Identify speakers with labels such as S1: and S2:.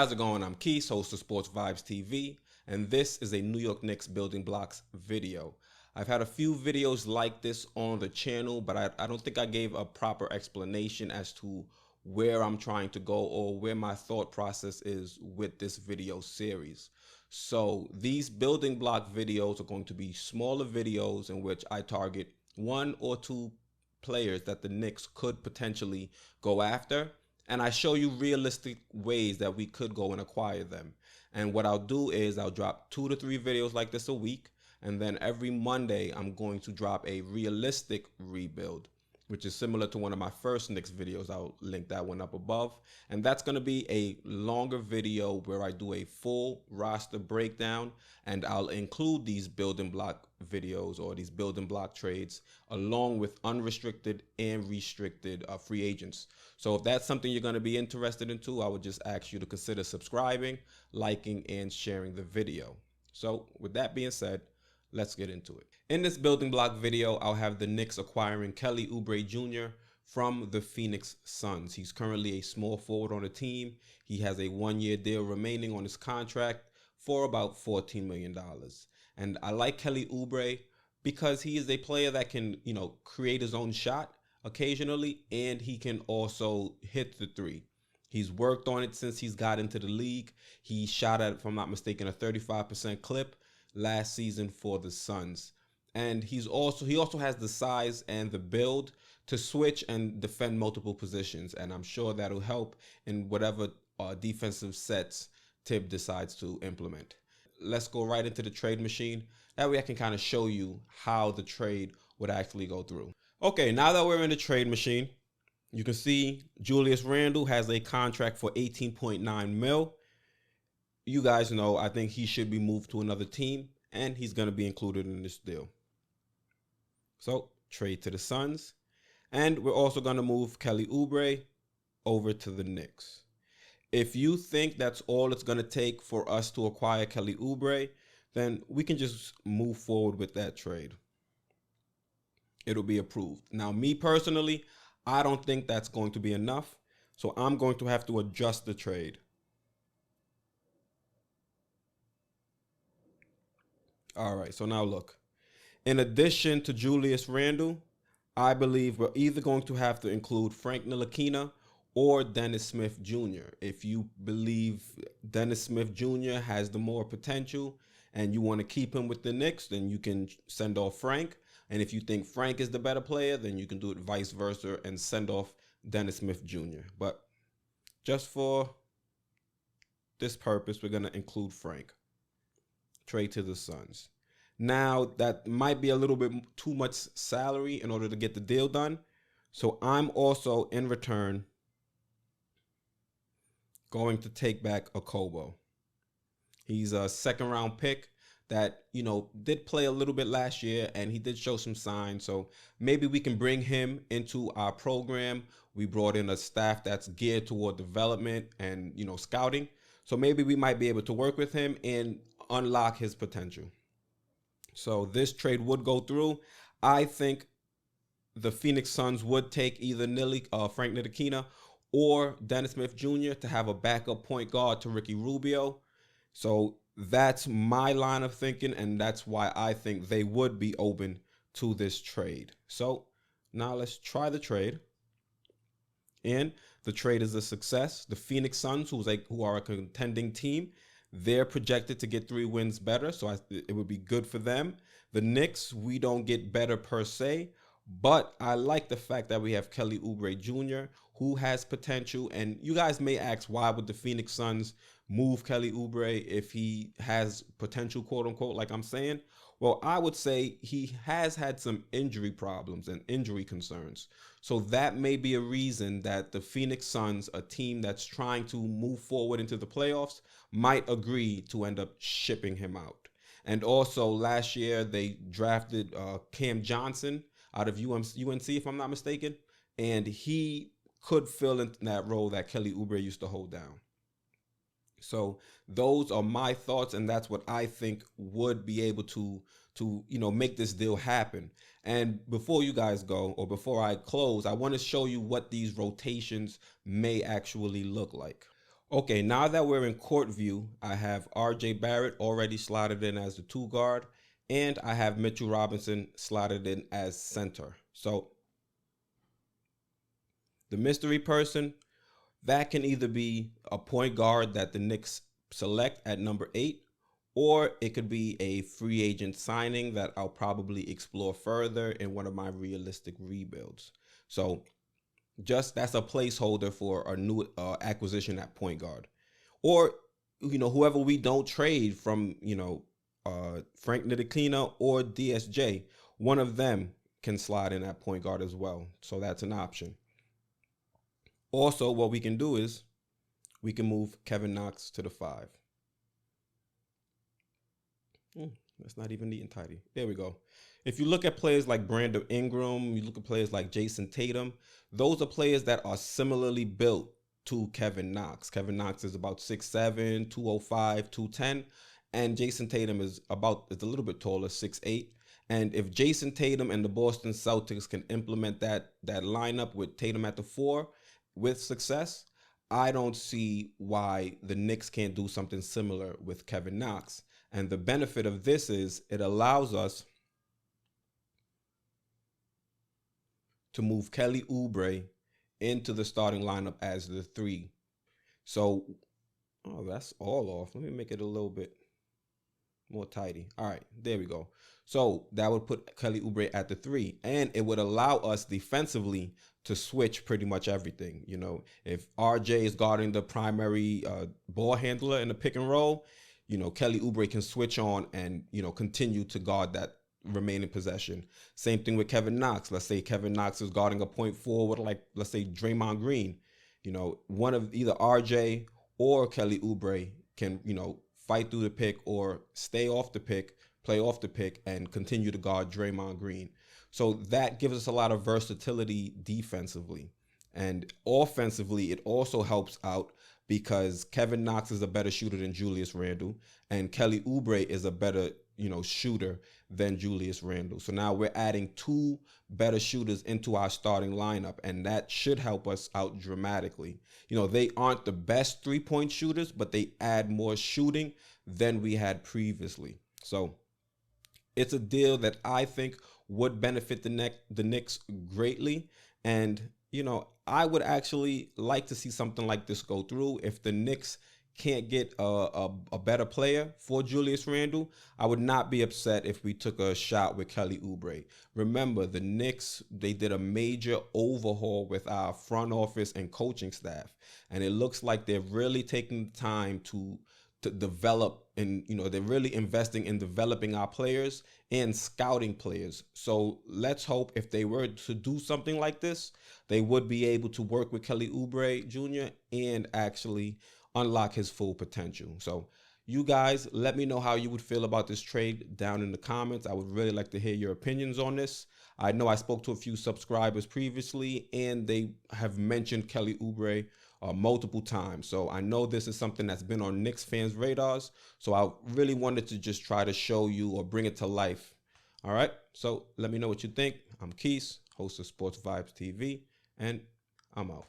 S1: how's it going? I'm Keith, host of Sports Vibes TV, and this is a New York Knicks building blocks video. I've had a few videos like this on the channel, but I don't think I gave a proper explanation as to where I'm trying to go or where my thought process is with this video series. So these building block videos are going to be smaller videos in which I target one or two players that the Knicks could potentially go after. And I show you realistic ways that we could go and acquire them. And what I'll do is I'll drop 2 to 3 videos like this a week. And then every Monday, I'm going to drop a realistic rebuild, which is similar to one of my first Knicks videos. I'll link that one up above. And that's going to be a longer video where I do a full roster breakdown, and I'll include these building block videos or these building block trades along with unrestricted and restricted free agents. So if that's something you're going to be interested into, I would just ask you to consider subscribing, liking, and sharing the video. So with that being said, let's get into it. In this building block video, I'll have the Knicks acquiring Kelly Oubre Jr. from the Phoenix Suns. He's currently a small forward on the team. He has a 1-year deal remaining on his contract for about $14 million. And I like Kelly Oubre because he is a player that can, create his own shot occasionally, and he can also hit the three. He's worked on it since he's got into the league. He shot at, if I'm not mistaken, a 35% clip last season for the Suns. And he also has the size and the build to switch and defend multiple positions. And I'm sure that'll help in whatever defensive sets Tibb decides to implement. Let's go right into the trade machine. That way I can kind of show you how the trade would actually go through. Okay, now that we're in the trade machine, you can see Julius Randle has a contract for $18.9 million. You guys know I think he should be moved to another team, and he's going to be included in this deal. So, trade to the Suns. And we're also going to move Kelly Oubre over to the Knicks. If you think that's all it's going to take for us to acquire Kelly Oubre, then we can just move forward with that trade. It'll be approved. Now, me personally, I don't think that's going to be enough, so I'm going to have to adjust the trade. All right, so now look. In addition to Julius Randle, I believe we're either going to have to include Frank Ntilikina or Dennis Smith Jr. If you believe Dennis Smith Jr. has the more potential and you want to keep him with the Knicks, then you can send off Frank. And if you think Frank is the better player, then you can do it vice versa and send off Dennis Smith Jr. But just for this purpose, we're going to include Frank. Trade to the Suns. Now, that might be a little bit too much salary in order to get the deal done. So I'm also, in return, going to take back Okobo. He's a second-round pick that, did play a little bit last year, and he did show some signs. So maybe we can bring him into our program. We brought in a staff that's geared toward development and, scouting. So maybe we might be able to work with him and unlock his potential. So this trade would go through. I think the Phoenix Suns would take either Frank Ntilikina or Dennis Smith Jr. to have a backup point guard to Ricky Rubio. So that's my line of thinking, and that's why I think they would be open to this trade. So now let's try the trade. And the trade is a success. The Phoenix Suns, who are a contending team, they're projected to get 3 wins better, so it would be good for them. The Knicks, we don't get better per se, but I like the fact that we have Kelly Oubre Jr., who has potential. And you guys may ask, why would the Phoenix Suns move Kelly Oubre if he has potential, quote unquote, like I'm saying? Well, I would say he has had some injury problems and injury concerns. So that may be a reason that the Phoenix Suns, a team that's trying to move forward into the playoffs, might agree to end up shipping him out. And also last year they drafted Cam Johnson out of UNC, if I'm not mistaken, and he could fill in that role that Kelly Oubre used to hold down. So those are my thoughts, and that's what I think would be able to make this deal happen. And before you guys go, or before I close, I want to show you what these rotations may actually look like. Okay, now that we're in court view, I have RJ Barrett already slotted in as the 2 guard, and I have Mitchell Robinson slotted in as center. So the mystery person, that can either be a point guard that the Knicks select at number 8, or it could be a free agent signing that I'll probably explore further in one of my realistic rebuilds. So just that's a placeholder for a new acquisition at point guard, or whoever we don't trade from, Frank Ntilikina or DSJ, one of them can slide in at point guard as well. So that's an option. Also, what we can do is we can move Kevin Knox to the 5. That's not even neat and tidy. There we go. If you look at players like Brandon Ingram, you look at players like Jason Tatum, those are players that are similarly built to Kevin Knox. Kevin Knox is about 6'7", 205, 210, and Jason Tatum is a little bit taller, 6'8". And if Jason Tatum and the Boston Celtics can implement that lineup with Tatum at the 4 with success, I don't see why the Knicks can't do something similar with Kevin Knox. And the benefit of this is it allows us to move Kelly Oubre into the starting lineup as the 3. So, that's all off. Let me make it a little bit more tidy. All right, there we go. So that would put Kelly Oubre at the 3, and it would allow us defensively to switch pretty much everything. If RJ is guarding the primary ball handler in the pick and roll, Kelly Oubre can switch on and, continue to guard that remaining possession. Same thing with Kevin Knox. Let's say Kevin Knox is guarding a point forward, like, let's say Draymond Green. One of either RJ or Kelly Oubre can, fight through the pick or stay off the pick, play off the pick, and continue to guard Draymond Green. So that gives us a lot of versatility defensively. And offensively, it also helps out because Kevin Knox is a better shooter than Julius Randle, and Kelly Oubre is a better, shooter than Julius Randle. So now we're adding 2 better shooters into our starting lineup, and that should help us out dramatically. They aren't the best 3-point shooters, but they add more shooting than we had previously. So it's a deal that I think would benefit the Knicks greatly. And, I would actually like to see something like this go through. If the Knicks can't get a better player for Julius Randle, I would not be upset if we took a shot with Kelly Oubre. Remember, the Knicks, they did a major overhaul with our front office and coaching staff, and it looks like they're really taking time to develop, and they're really investing in developing our players and scouting players. So let's hope if they were to do something like this, they would be able to work with Kelly Oubre Jr. and actually unlock his full potential. So you guys, let me know how you would feel about this trade down in the comments. I would really like to hear your opinions on this. I know I spoke to a few subscribers previously, and they have mentioned Kelly Oubre multiple times. So I know this is something that's been on Knicks fans' radars. So I really wanted to just try to show you or bring it to life. All right. So let me know what you think. I'm Keith, host of Sports Vibes TV, and I'm out.